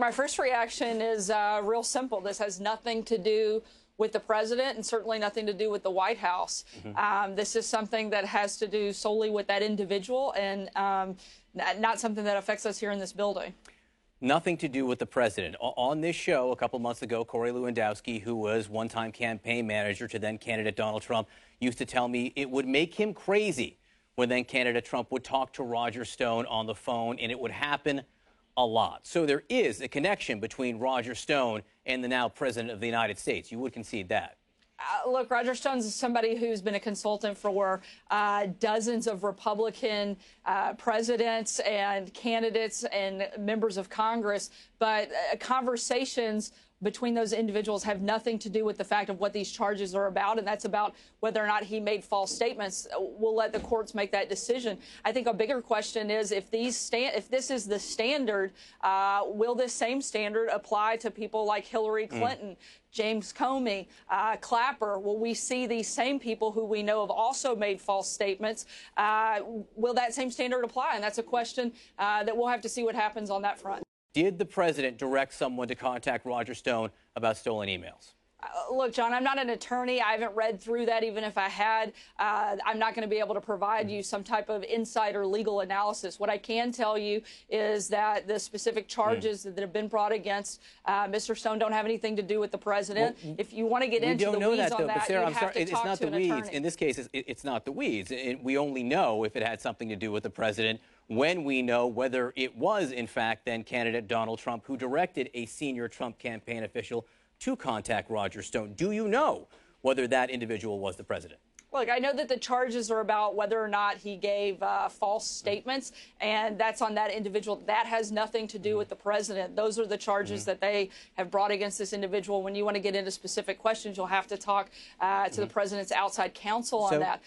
my first reaction is real simple. This has nothing to do with the president and certainly nothing to do with the White House. This is something that has to do solely with that individual and not something that affects us here in this building. Nothing to do with the president. On this show a couple months ago, Corey Lewandowski, who was one-time campaign manager to then-candidate Donald Trump, used to tell me it would make him crazy when then-candidate Trump would talk to Roger Stone on the phone, and it would happen a lot. So there is a connection between Roger Stone and the now president of the United States. You would concede that. Look, Roger Stone's somebody who's been a consultant for dozens of Republican presidents and candidates and members of Congress, but conversations between those individuals have nothing to do with the fact of what these charges are about, and that's about whether or not he made false statements. We'll let the courts make that decision. I think a bigger question is if this is the standard, will this same standard apply to people like Hillary Clinton, James Comey, Clapper? Will we see these same people who we know have also made false statements? Will that same standard apply? And that's a question that we'll have to see what happens on that front. Did the president direct someone to contact Roger Stone about stolen emails? Look, John, I'm not an attorney. I haven't read through that. Even if I had, I'm not going to be able to provide you some type of insight or legal analysis. What I can tell you is that the specific charges that have been brought against Mr. Stone don't have anything to do with the president. Well, if you want to get into the weeds on that, Sarah, you have to talk to an attorney. In this case, it's not the weeds. We only know if it had something to do with the president when we know whether it was, in fact, then-candidate Donald Trump who directed a senior Trump campaign official to contact Roger Stone. Do you know whether that individual was the president? Look, I know that the charges are about whether or not he gave false statements, and that's on that individual. That has nothing to do with the president. Those are the charges that they have brought against this individual. When you want to get into specific questions, you'll have to talk to the president's outside counsel on that.